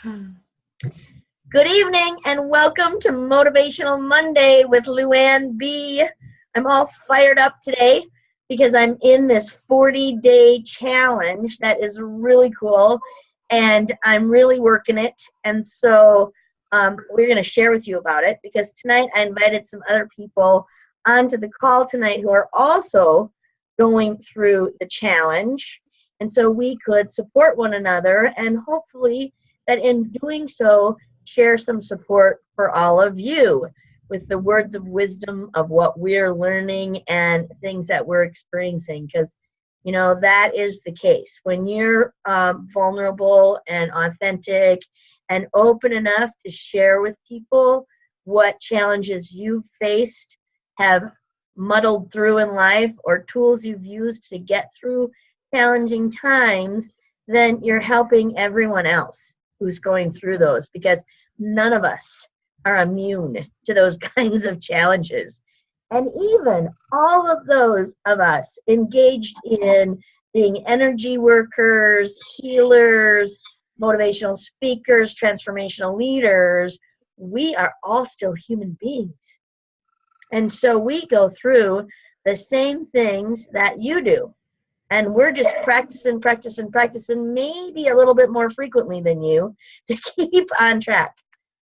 Good evening and welcome to Motivational Monday with Luann B. I'm all fired up today because I'm in this 40-day challenge that is really cool and I'm really working it. And so we're going to share with you about it because tonight I invited some other people onto the call tonight who are also going through the challenge. And so we could support one another and hopefully that in doing so, share some support for all of you with the words of wisdom of what we're learning and things that we're experiencing. Because, you know, that is the case. When you're vulnerable and authentic and open enough to share with people what challenges you've faced, have muddled through in life, or tools you've used to get through challenging times, then you're helping everyone else who's going through those, because none of us are immune to those kinds of challenges. And even all of those of us engaged in being energy workers, healers, motivational speakers, transformational leaders, we are all still human beings. And so we go through the same things that you do. And we're just practicing, maybe a little bit more frequently than you to keep on track,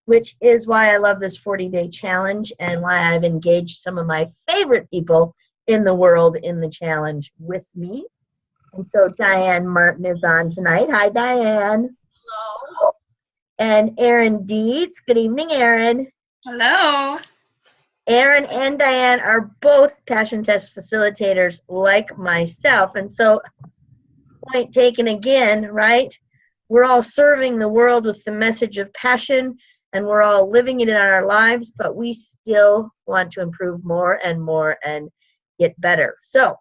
which is why I love this 40-day challenge and why I've engaged some of my favorite people in the world in the challenge with me. And so Diane Martin is on tonight. Hi, Diane. Hello. And Erin Dietz. Good evening, Erin. Hello. Erin and Diane are both passion test facilitators like myself. And so, point taken again, right? We're all serving the world with the message of passion, and we're all living it in our lives, but we still want to improve more and get better. So,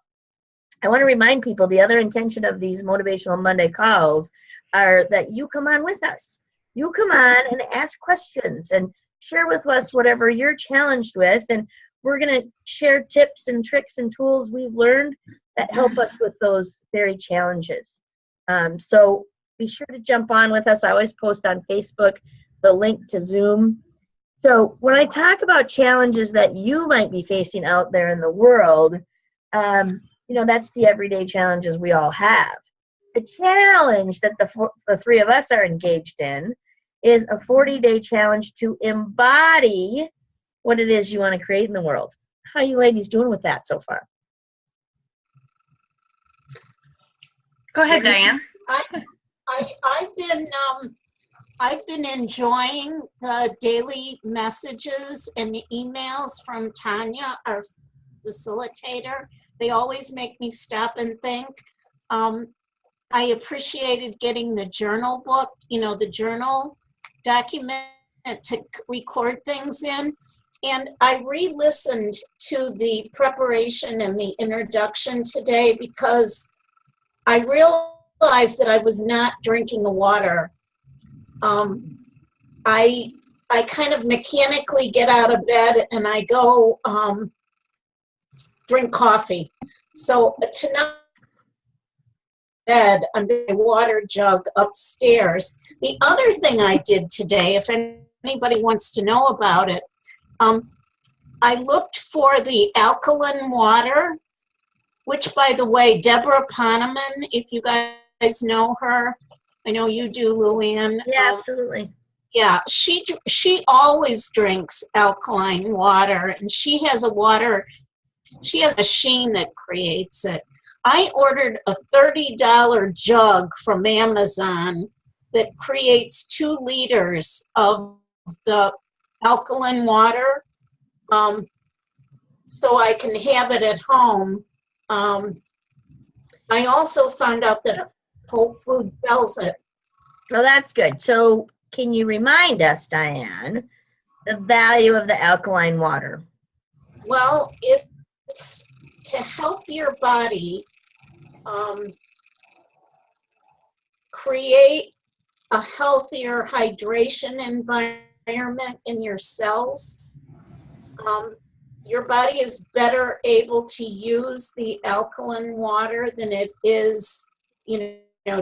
I want to remind people the other intention of these Motivational Monday calls are that you come on with us. You come on and ask questions and share with us whatever you're challenged with, and we're going to share tips and tricks and tools we've learned that help us with those very challenges. So be sure to jump on with us. I always post on Facebook the link to Zoom. So when I talk about challenges that you might be facing out there in the world, that's the everyday challenges we all have. The challenge that the three of us are engaged in is a 40-day challenge to embody what it is you want to create in the world. How are you ladies doing with that so far? Go ahead, Diane. I've been enjoying the daily messages and emails from Tanya, our facilitator. They always make me stop and think. I appreciated getting the journal book, the journal document to record things in. And I re-listened to the preparation and the introduction today because I realized that I was not drinking the water. I kind of mechanically get out of bed and I go drink coffee. So tonight, bed under the water jug upstairs. The other thing I did today, if anybody wants to know about it, I looked for the Alkaline Water, which, by the way, Deborah Poneman, if you guys know her, I know you do, Luann. Yeah, absolutely. Yeah, she always drinks alkaline water, and she has a machine that creates it. I ordered a $30 jug from Amazon that creates 2 liters of the alkaline water, so I can have it at home. I also found out that Whole Foods sells it. Well, that's good. So can you remind us, Diane, the value of the alkaline water? Well, it's to help your body create a healthier hydration environment in your cells. Your body is better able to use the alkaline water than it is,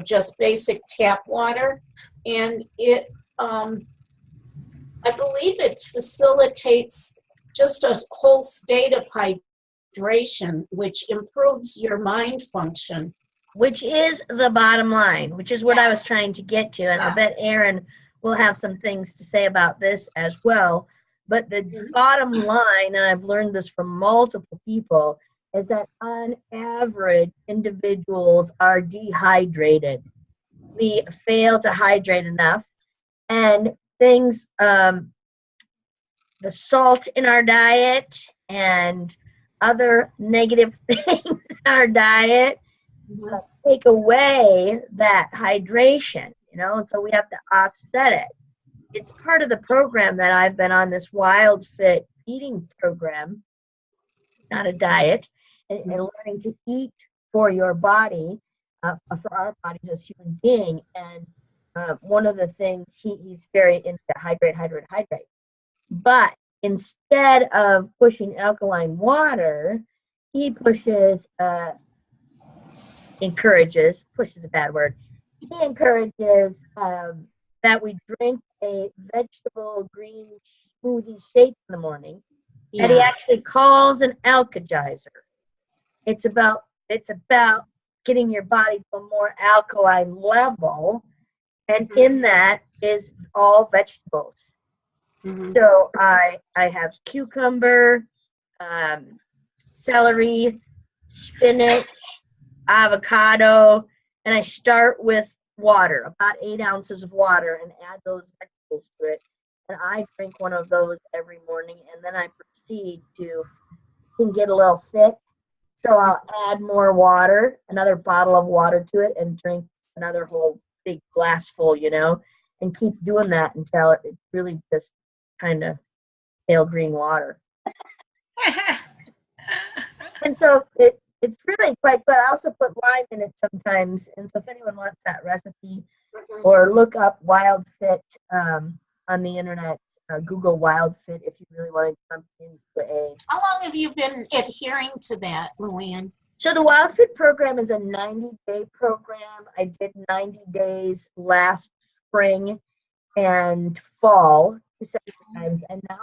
just basic tap water. And it I believe it facilitates just a whole state of hydration, which improves your mind function. Which is the bottom line, which is what I was trying to get to. And I'll bet Aaron will have some things to say about this as well. But the bottom line, and I've learned this from multiple people, is that on average, individuals are dehydrated. We fail to hydrate enough. And things, the salt in our diet and other negative things in our diet take away that hydration, and so we have to offset it. It's part of the program that I've been on, this Wild Fit eating program, not a diet, and learning to eat for your body, for our bodies as human beings. And one of the things he's very into hydrate. But instead of pushing alkaline water, he encourages, push is a bad word, he encourages that we drink a vegetable green smoothie shake in the morning that he actually calls an alkagizer. It's about getting your body to a more alkaline level, and in that is all vegetables. So I have cucumber, celery, spinach, avocado, and I start with water, about 8 ounces of water, and add those vegetables to it. And I drink one of those every morning, and then I proceed to can get a little thick, so I'll add more water, another bottle of water to it, and drink another whole big glass full, and keep doing that until it's really just kind of pale green water. And so it's really quite good. I also put lime in it sometimes. And so if anyone wants that recipe, or look up Wild Fit on the internet, Google Wild Fit if you really want to jump into a. How long have you been adhering to that, Luann? So the Wild Fit program is a 90-day program. I did 90 days last spring and fall 2 separate times, and now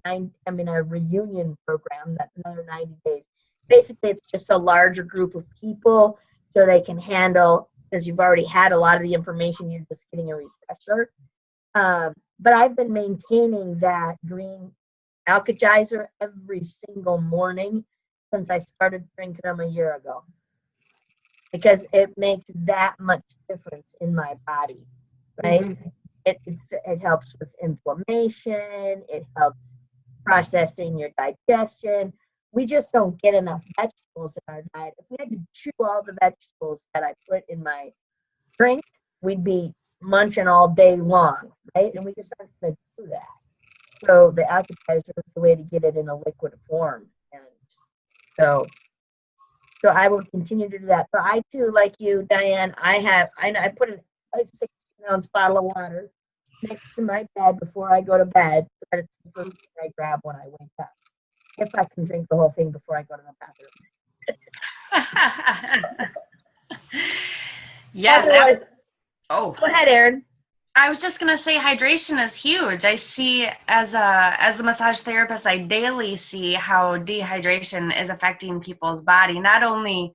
I'm in a reunion program. That's another 90 days. Basically, it's just a larger group of people so they can handle, because you've already had a lot of the information, you're just getting a refresher. But I've been maintaining that green alkagizer every single morning since I started drinking them a year ago, because it makes that much difference in my body, right? It helps with inflammation. It helps processing your digestion. We just don't get enough vegetables in our diet. If we had to chew all the vegetables that I put in my drink, we'd be munching all day long, right? And we just aren't going to do that. So the alkagizer is the way to get it in a liquid form. And so I will continue to do that. But I too, like you, Diane, I put a 16-ounce bottle of water next to my bed before I go to bed. So that it's the first thing I grab when I wake up. If I can drink the whole thing before I go to the bathroom. Yes. Go ahead, Erin. I was just gonna say hydration is huge. I see as a massage therapist, I daily see how dehydration is affecting people's body. Not only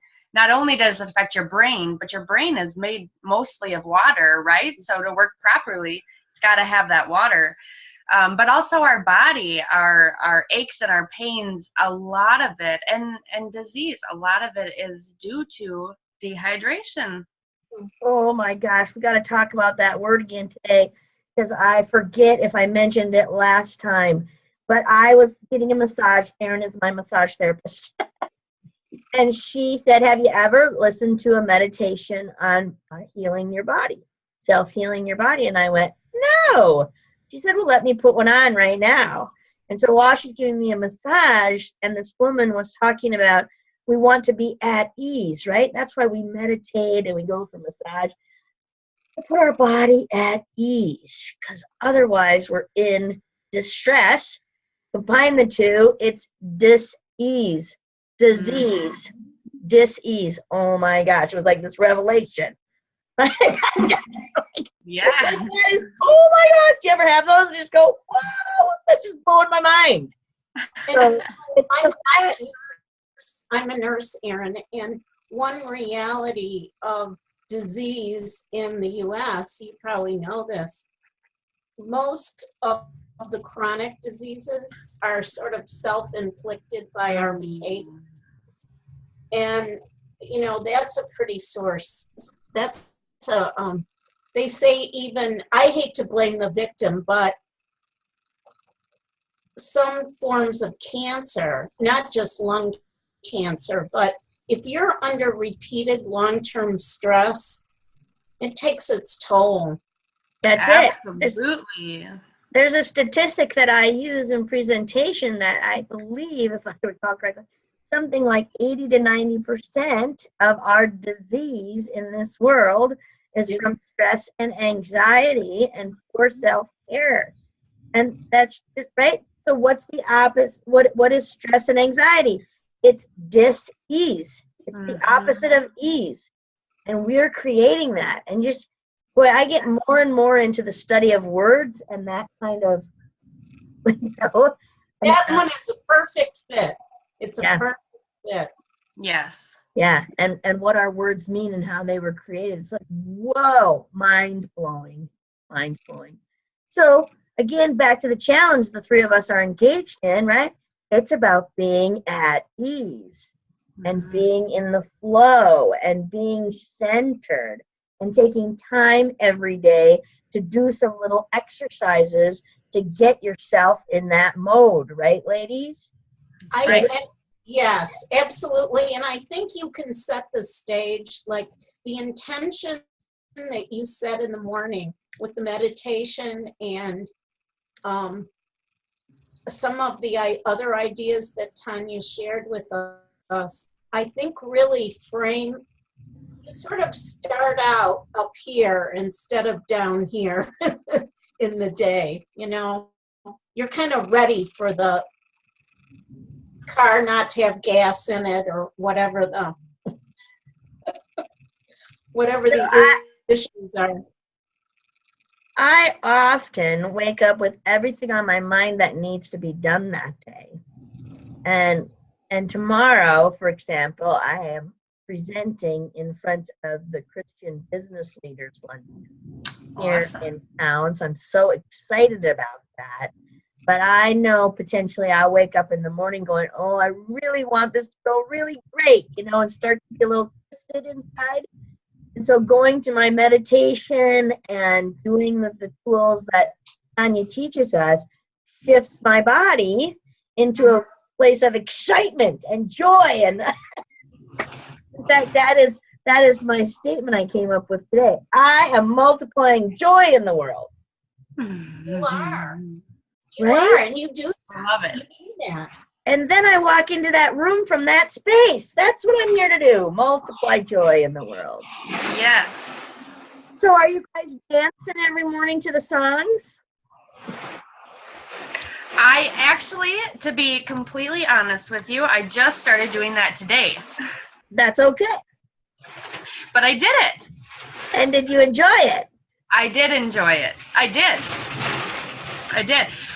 does it affect your brain, but your brain is made mostly of water, right? So to work properly, it's got to have that water. But also our body, our aches and our pains, a lot of it, and disease, a lot of it is due to dehydration. Oh my gosh, we got to talk about that word again today, because I forget if I mentioned it last time. But I was getting a massage. Erin is my massage therapist. And she said, have you ever listened to a meditation on healing your body, self-healing your body? And I went, no. She said, well, let me put one on right now. And so while she's giving me a massage, and this woman was talking about, we want to be at ease, right? That's why we meditate and we go for massage. To put our body at ease, because otherwise we're in distress. Combine the two, it's dis-ease, disease, dis-ease. Oh my gosh, it was like this revelation. Yeah. Oh my gosh, do you ever have those and just go, wow, that's just blowing my mind. So, I'm a nurse, Erin, and one reality of disease in the U.S., you probably know this, most of the chronic diseases are sort of self-inflicted by our behavior. And, you know, that's a pretty source. That's a, they say even, I hate to blame the victim, but some forms of cancer, not just lung cancer, but if you're under repeated long-term stress, it takes its toll. That's Absolutely. There's a statistic that I use in presentation that I believe, if I recall correctly, something like 80 to 90% of our disease in this world is from stress and anxiety and poor self-care. And that's just right. So what's the opposite? What is stress and anxiety? It's dis-ease. It's the opposite of ease. And we're creating that. And just, boy, I get more and more into the study of words and that kind of, you know. That one is a perfect fit. It's a perfect fit. Yes. Yeah, and what our words mean and how they were created. It's like, whoa, mind-blowing, mind-blowing. So, again, back to the challenge the three of us are engaged in, right? It's about being at ease and being in the flow and being centered and taking time every day to do some little exercises to get yourself in that mode, right, ladies? Yes, absolutely. And I think you can set the stage, like the intention that you set in the morning with the meditation and some of the other ideas that Tanya shared with us, I think really frame, you sort of start out up here instead of down here in the day, you know. You're kind of ready for the car not to have gas in it or whatever the issues are. I often wake up with everything on my mind that needs to be done that day. And tomorrow, for example, I am presenting in front of the Christian Business Leaders Luncheon here in town. So I'm so excited about that. But I know potentially I'll wake up in the morning going, oh, I really want this to go really great, you know, and start to get a little twisted inside. And so going to my meditation and doing the tools that Tanya teaches us shifts my body into a place of excitement and joy. And in fact, that is my statement I came up with today. I am multiplying joy in the world. You are. You right? are, and you do. Love it. You do that. And then I walk into that room from that space. That's what I'm here to do. Multiply joy in the world. Yes. So are you guys dancing every morning to the songs? I actually, to be completely honest with you, I just started doing that today. That's okay. But I did it. And did you enjoy it? I did enjoy it. I did.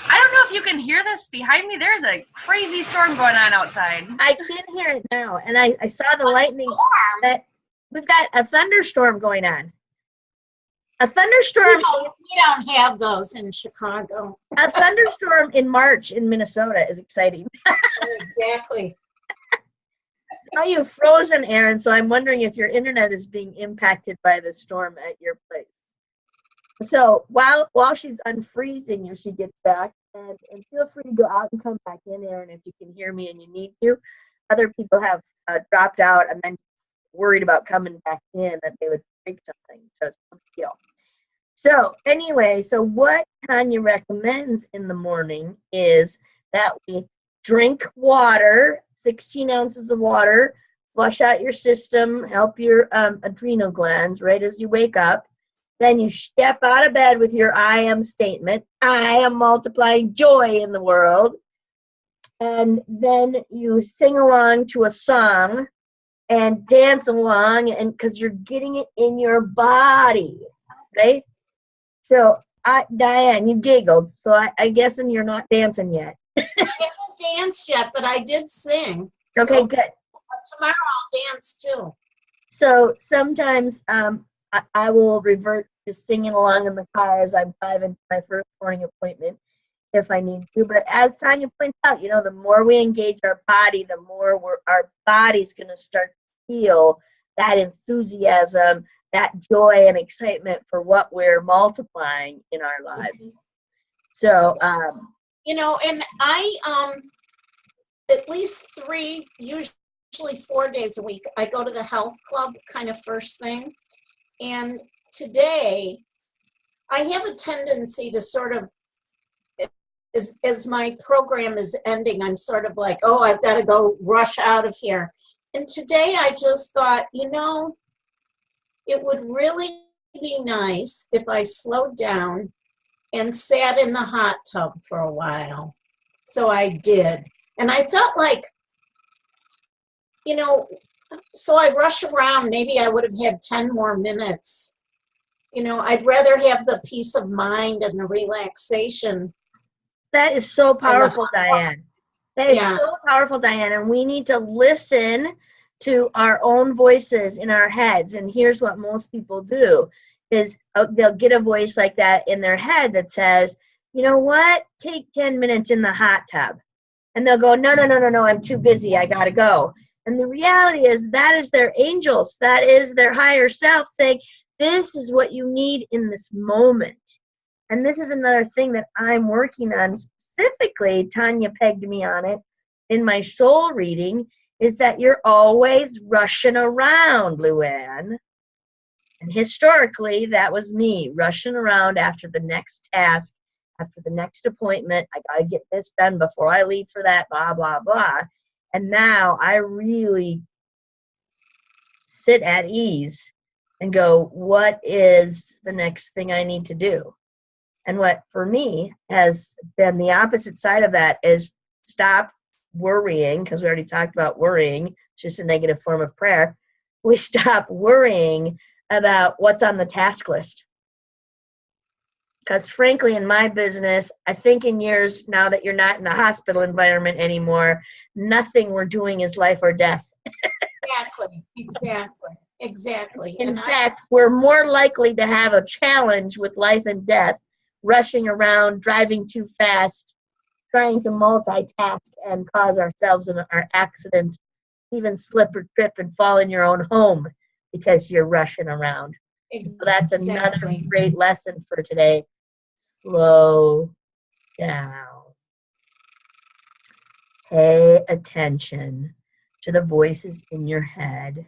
I don't know if you can hear this behind me. There's a crazy storm going on outside. I can hear it now. And I saw the lightning. That we've got a thunderstorm going on. A thunderstorm. We don't have those in Chicago. A thunderstorm in March in Minnesota is exciting. Exactly. Now you've frozen, Erin, so I'm wondering if your internet is being impacted by the storm at your place. So while she's unfreezing, if she gets back, and feel free to go out and come back in, Erin, if you can hear me and you need to. Other people have dropped out and then worried about coming back in that they would break something. So it's no big deal. So anyway, so what Tanya recommends in the morning is that we drink water, 16 ounces of water, flush out your system, help your adrenal glands right as you wake up. Then you step out of bed with your I am statement. I am multiplying joy in the world. And then you sing along to a song and dance along, and because you're getting it in your body, right? So, Diane, you giggled, so I guessing you're not dancing yet. I haven't danced yet, but I did sing. Okay, So good. tomorrow I'll dance too. So sometimes I will revert to singing along in the car as I'm driving to my first morning appointment if I need to. But as Tanya points out, the more we engage our body, the more our body's going to start to feel that enthusiasm, that joy and excitement for what we're multiplying in our lives. So, and I, at least 3, usually 4 days a week, I go to the health club kind of first thing. And today, I have a tendency to sort of, as my program is ending, I'm sort of like, oh, I've got to go rush out of here. And today I just thought, it would really be nice if I slowed down and sat in the hot tub for a while. So I did. And I felt like, so I rush around. Maybe I would have had 10 more minutes. I'd rather have the peace of mind and the relaxation. That is so powerful, Diane. That is so powerful, Diane. And we need to listen to our own voices in our heads. And here's what most people do is they'll get a voice like that in their head that says, you know what, take 10 minutes in the hot tub. And they'll go, no, I'm too busy. I got to go. And the reality is that is their angels. That is their higher self saying, this is what you need in this moment. And this is another thing that I'm working on specifically. Tanya pegged me on it in my soul reading, is that you're always rushing around, Luann. And historically, that was me rushing around after the next task, after the next appointment. I got to get this done before I leave for that, blah, blah, blah. And now I really sit at ease and go, what is the next thing I need to do? And what for me has been the opposite side of that is stop worrying, because we already talked about worrying, it's just a negative form of prayer. We stop worrying about what's on the task list. Because frankly, in my business, I think in years now that you're not in a hospital environment anymore, nothing we're doing is life or death. Exactly. In fact, we're more likely to have a challenge with life and death, rushing around, driving too fast, trying to multitask and cause ourselves our accident, even slip or trip and fall in your own home because you're rushing around. So that's another great lesson for today. Slow down. Pay attention to the voices in your head.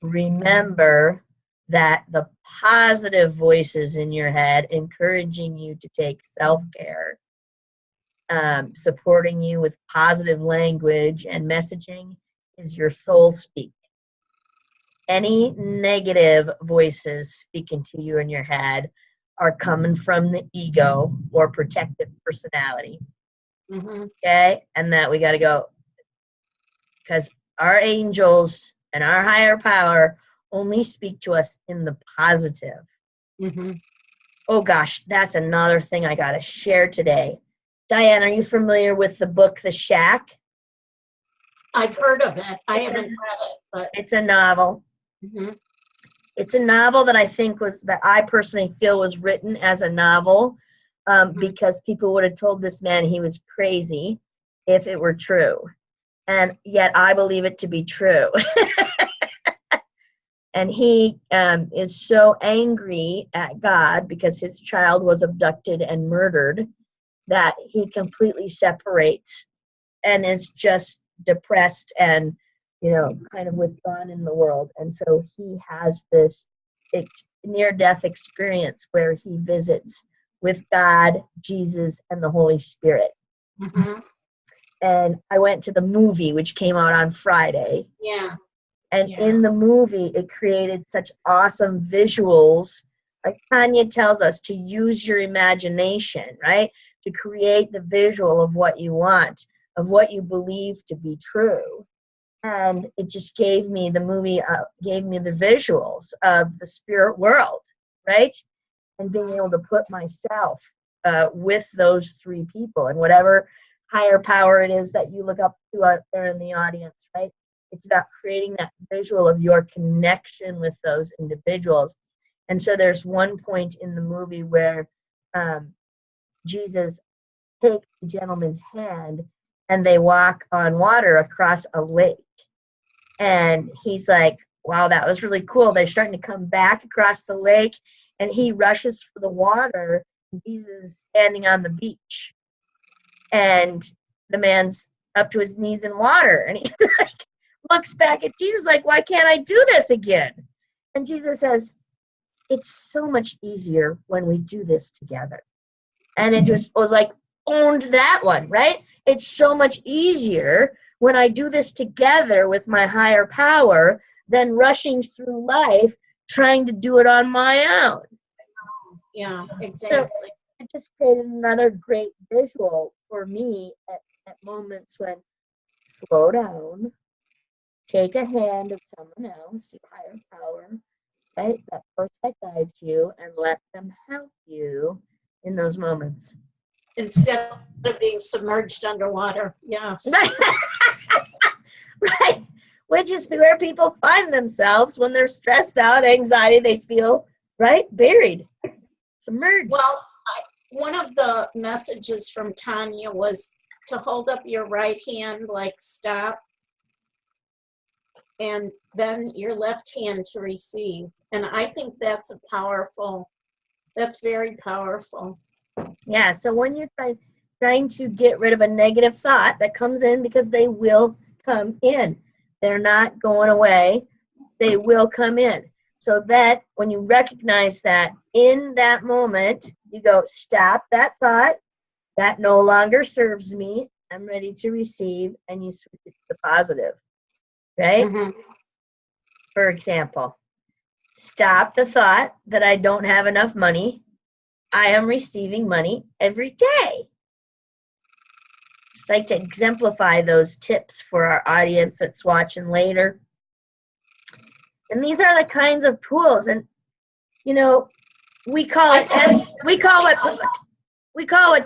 Remember that the positive voices in your head encouraging you to take self-care, supporting you with positive language and messaging is your soul speak. Any negative voices speaking to you in your head are coming from the ego or protective personality. Okay? And that we got to go, because our angels and our higher power only speak to us in the positive. Oh gosh, that's another thing I got to share today. Diane, are you familiar with the book The Shack? I've heard of it. I haven't read it, but it's a novel. It's a novel that I personally feel was written as a novel because people would have told this man he was crazy if it were true. And yet I believe it to be true. And he is so angry at God because his child was abducted and murdered that he completely separates and is just depressed and, kind of withdrawn in the world. And so he has this near-death experience where he visits with God, Jesus, and the Holy Spirit. And I went to the movie, which came out on Friday. And in the movie, it created such awesome visuals. Like Tanya tells us to use your imagination, right? To create the visual of what you want, of what you believe to be true. And it just gave me the movie, gave me the visuals of the spirit world, right? And being able to put myself with those three people and whatever higher power it is that you look up to out there in the audience, right? It's about creating that visual of your connection with those individuals. And so there's one point in the movie where Jesus takes the gentleman's hand and they walk on water across a lake. And he's like, wow, that was really cool. They're starting to come back across the lake, and he rushes for the water. And Jesus is standing on the beach, and the man's up to his knees in water, and he like looks back at Jesus like, why can't I do this again? And Jesus says, it's so much easier when we do this together. And it just was like, owned that one, right? It's so much easier when I do this together with my higher power than rushing through life trying to do it on my own. Yeah, exactly. So it just created another great visual for me at moments when slow down, take a hand of someone else, your higher power, right? That person that guides you, and let them help you in those moments. Instead of being submerged underwater. Yes. Right. Which is where people find themselves when they're stressed out, anxiety, they feel, right, buried, submerged. Well, one of the messages from Tanya was to hold up your right hand like stop, and then your left hand to receive. And I think that's very powerful. Yeah, so when you're trying to get rid of a negative thought that comes in, because they will come in. They're not going away. They will come in. So that when you recognize that in that moment, you go, stop that thought. That no longer serves me. I'm ready to receive, and you switch it to the positive, right? Mm-hmm. For example, stop the thought that I don't have enough money. I am receiving money every day. Just like to exemplify those tips for our audience that's watching later. And these are the kinds of tools, and you know, we call what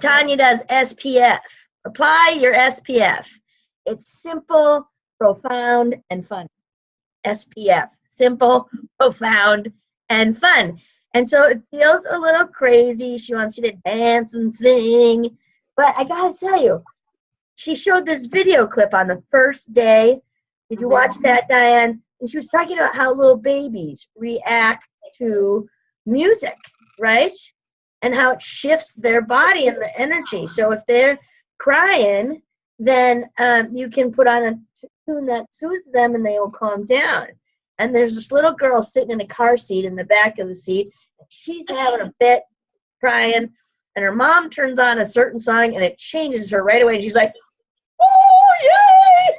Tanya does SPF. Apply your SPF. It's simple, profound, and fun. SPF. Simple, profound, and fun. And so it feels a little crazy. She wants you to dance and sing. But I gotta tell you, she showed this video clip on the first day. Did you watch that, Diane? And she was talking about how little babies react to music, right? And how it shifts their body and the energy. So if they're crying, then you can put on a tune that soothes them and they will calm down. And there's this little girl sitting in a car seat in the back of the seat. She's having a fit, crying, and her mom turns on a certain song and it changes her right away. And she's like, oh, yay!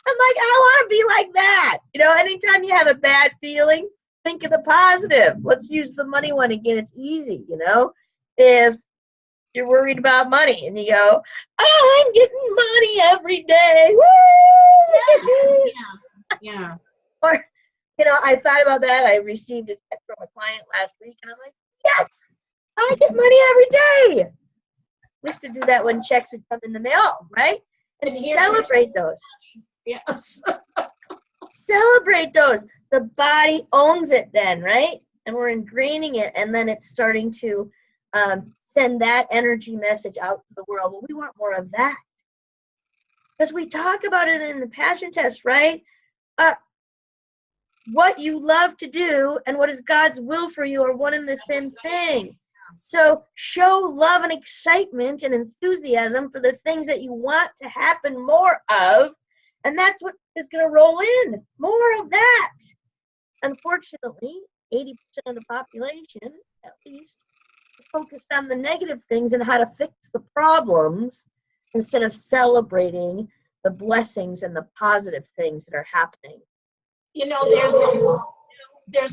I'm like, I want to be like that. You know, anytime you have a bad feeling, think of the positive. Let's use the money one again. It's easy, you know. If you're worried about money and you go, oh, I'm getting money every day. Woo! Yes. Yeah. Or, you know, I thought about that. I received a check from a client last week, and I'm like, yes, I get money every day. We used to do that when checks would come in the mail, right? And celebrate those. Yes. Celebrate those. The body owns it then, right? And we're ingraining it, and then it's starting to send that energy message out to the world. Well, we want more of that. Because we talk about it in the passion test, right? What you love to do and what is God's will for you are one and the same thing. So show love and excitement and enthusiasm for the things that you want to happen more of, and that's what is going to roll in. More of that. Unfortunately, 80% of the population, at least, is focused on the negative things and how to fix the problems instead of celebrating the blessings and the positive things that are happening. You know, there's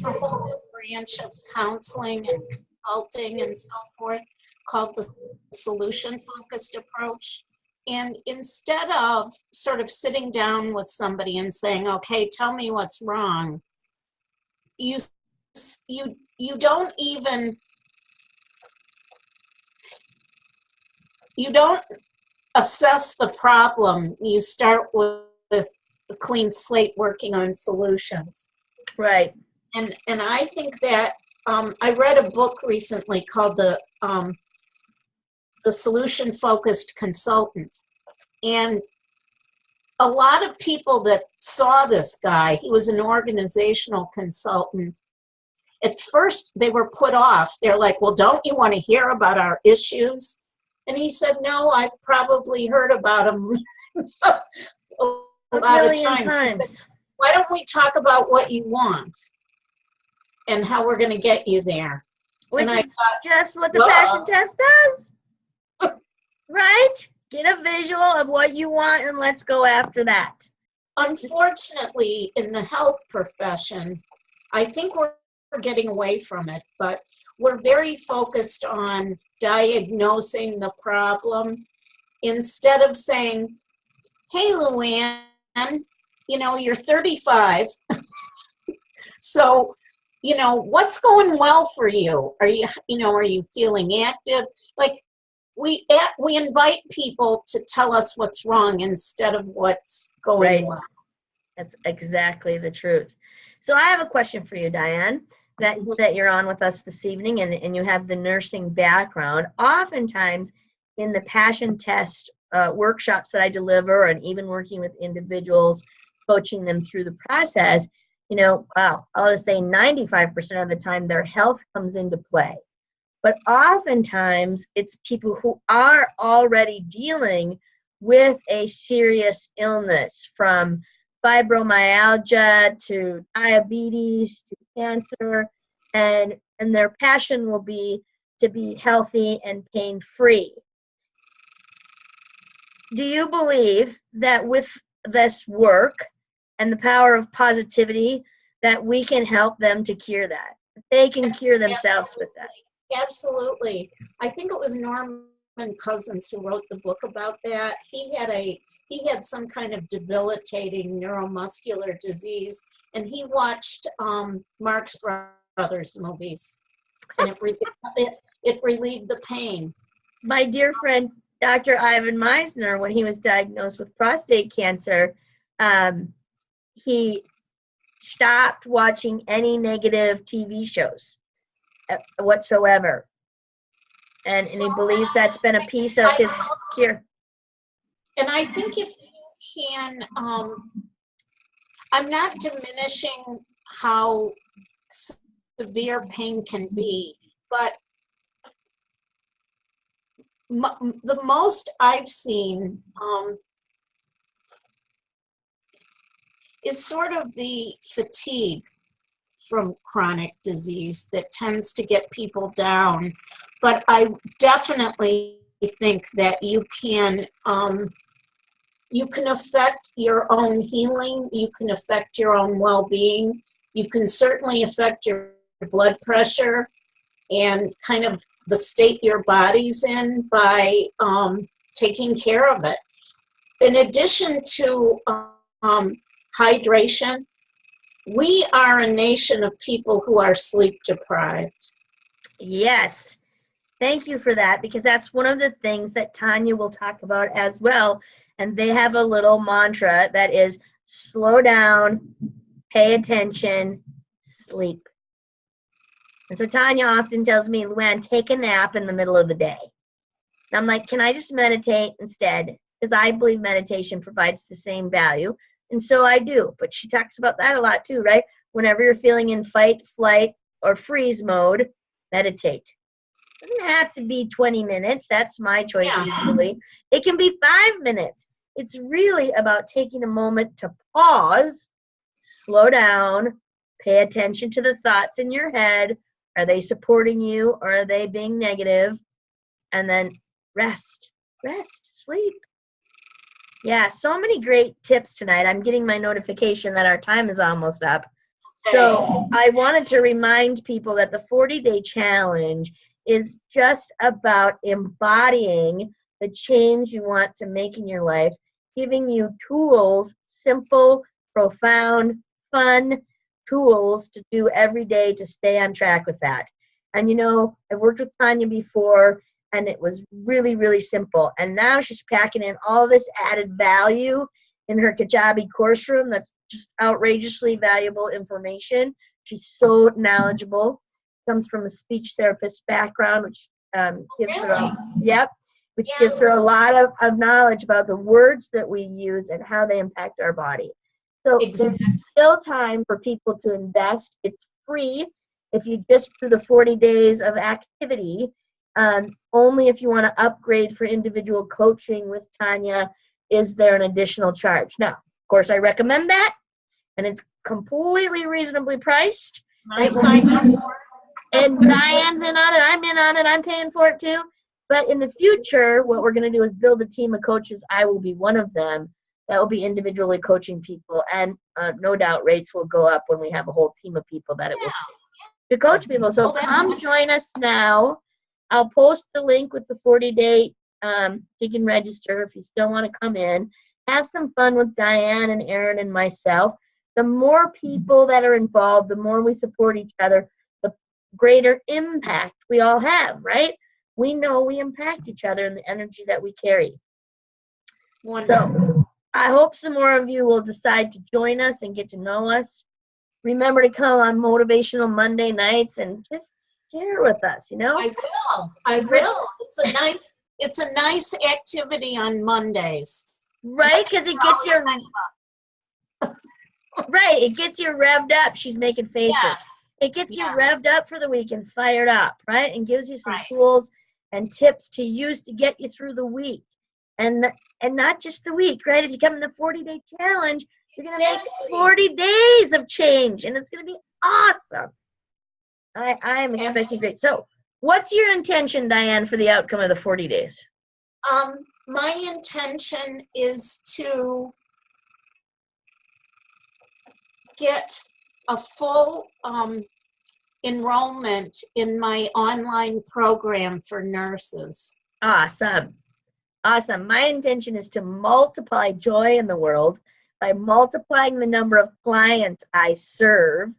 a whole branch of counseling and consulting and so forth called the solution-focused approach. And instead of sort of sitting down with somebody and saying, okay, tell me what's wrong, you don't assess the problem. You start with a clean slate working on solutions. Right. And I think that I read a book recently called The Solution Focused Consultant. And a lot of people that saw this guy, he was an organizational consultant. At first, they were put off. They're like, well, don't you want to hear about our issues? And he said, no, I've probably heard about them a lot of times. Said, why don't we talk about what you want and how we're going to get you there? Which is just what the passion test does. Right? Get a visual of what you want and let's go after that. Unfortunately, in the health profession, I think we're getting away from it, but we're very focused on diagnosing the problem instead of saying, hey, Luann, you're 35. So, what's going well for you? Are you feeling active? Like, we invite people to tell us what's wrong instead of what's going well. That's exactly the truth. So I have a question for you, Diane, that you're on with us this evening, and you have the nursing background. Oftentimes in the passion test workshops that I deliver, and even working with individuals, coaching them through the process, I'll just say 95% of the time their health comes into play. But oftentimes it's people who are already dealing with a serious illness, from fibromyalgia to diabetes to cancer, and their passion will be to be healthy and pain-free. Do you believe that with this work and the power of positivity that we can help them to cure that? They can cure themselves with that. Absolutely. I think it was Norman Cousins who wrote the book about that. He had some kind of debilitating neuromuscular disease, and he watched Marx Brothers movies, and it relieved the pain. My dear friend, Dr. Ivan Meisner, when he was diagnosed with prostate cancer, he stopped watching any negative TV shows whatsoever. And he believes that's been a piece of his cure. And I think if you can, I'm not diminishing how severe pain can be, but the most I've seen is sort of the fatigue from chronic disease that tends to get people down. But I definitely think that you can affect your own healing. You can affect your own well-being. You can certainly affect your blood pressure and kind of the state your body's in by taking care of it. In addition to hydration, we are a nation of people who are sleep deprived. Yes. Thank you for that, because that's one of the things that Tanya will talk about as well. And they have a little mantra that is slow down, pay attention, sleep. And so Tanya often tells me, Luann, take a nap in the middle of the day. And I'm like, can I just meditate instead? Because I believe meditation provides the same value. And so I do. But she talks about that a lot too, right? Whenever you're feeling in fight, flight, or freeze mode, meditate. It doesn't have to be 20 minutes. That's my choice usually. It can be 5 minutes. It's really about taking a moment to pause, slow down, pay attention to the thoughts in your head. Are they supporting you, or are they being negative? And then rest, sleep. Yeah, so many great tips tonight. I'm getting my notification that our time is almost up. So I wanted to remind people that the 40-day challenge is just about embodying the change you want to make in your life, giving you tools, simple, profound, fun tools to do every day to stay on track with that. And you know, I've worked with Tanya before, and it was really, really simple. And now she's packing in all this added value in her Kajabi course room that's just outrageously valuable information. She's so knowledgeable. Comes from a speech therapist background, which gives her gives her a lot of knowledge about the words that we use and how they impact our body. So there's still time for people to invest. It's free if you just do the 40 days of activity. Only if you want to upgrade for individual coaching with Tanya is there an additional charge. Now, of course, I recommend that, and it's completely reasonably priced. I signed up for it. And Diane's in on it, I'm in on it, I'm paying for it too. But in the future, what we're going to do is build a team of coaches. I will be one of them that will be individually coaching people. And no doubt rates will go up when we have a whole team of people that it will to coach people. So come join us now. I'll post the link with the 40-day. You can register if you still want to come in. Have some fun with Diane and Aaron and myself. The more people that are involved, the more we support each other, the greater impact we all have, right? We know we impact each other in the energy that we carry. So I hope some more of you will decide to join us and get to know us. Remember to come on Motivational Monday nights and just share with us, you know? I will. It's a nice activity on Mondays. Right, because it gets your it gets you revved up. She's making faces. Yes. It gets you revved up for the week and fired up, right? And gives you some tools and tips to use to get you through the week. And not just the week, right? As you come in the 40-day challenge, you're going to make 40 days of change, and it's going to be awesome. I am expecting great. So what's your intention, Diane, for the outcome of the 40 days? My intention is to get a full enrollment in my online program for nurses. Awesome. Awesome. My intention is to multiply joy in the world by multiplying the number of clients I serve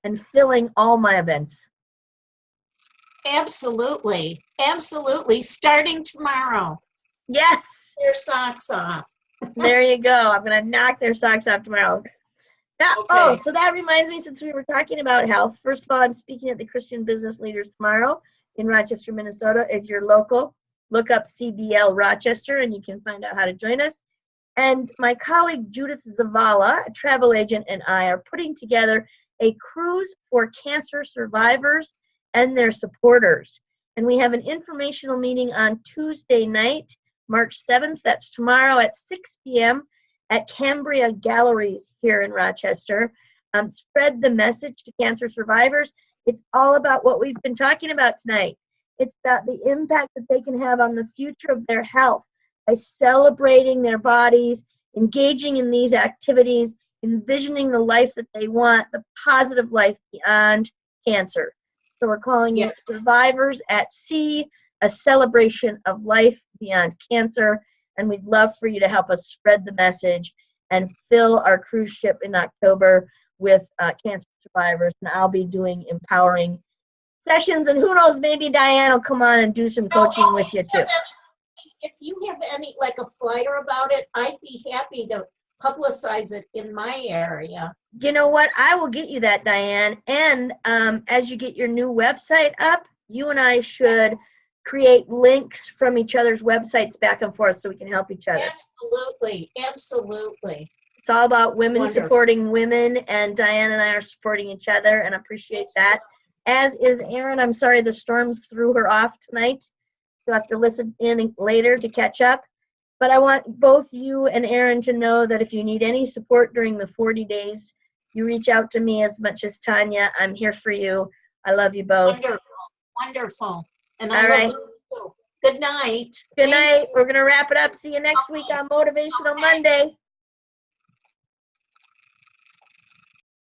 and filling all my events. Absolutely. Absolutely. Starting tomorrow. Yes. Their socks off. There you go. I'm going to knock their socks off tomorrow. Now, so that reminds me, since we were talking about health, first of all, I'm speaking at the Christian Business Leaders tomorrow in Rochester, Minnesota. If you're local, look up CBL Rochester and you can find out how to join us. And my colleague Judith Zavala, a travel agent, and I are putting together a cruise for cancer survivors and their supporters. And we have an informational meeting on Tuesday night, March 7th. That's tomorrow at 6 p.m. at Cambria Galleries here in Rochester. Spread the message to cancer survivors. It's all about what we've been talking about tonight. It's about the impact that they can have on the future of their health by celebrating their bodies, engaging in these activities, envisioning the life that they want, the positive life beyond cancer. So we're calling it Survivors at Sea, a celebration of life beyond cancer. And we'd love for you to help us spread the message and fill our cruise ship in October with cancer survivors. And I'll be doing empowering sessions. And who knows, maybe Diane will come on and do some coaching with you too. If you have any, like a flyer about it, I'd be happy to publicize it in my area. You know what? I will get you that, Diane. And as you get your new website up, you and I should create links from each other's websites back and forth so we can help each other. Absolutely. Absolutely. It's all about women supporting women, and Diane and I are supporting each other, and appreciate that. As is Erin. I'm sorry the storms threw her off tonight. You'll have to listen in later to catch up. But I want both you and Erin to know that if you need any support during the 40 days, you reach out to me as much as Tanya. I'm here for you. I love you both. Wonderful. Wonderful. And all I right. love you too. Good night. Good night. We're going to wrap it up. See you next week on Motivational Monday.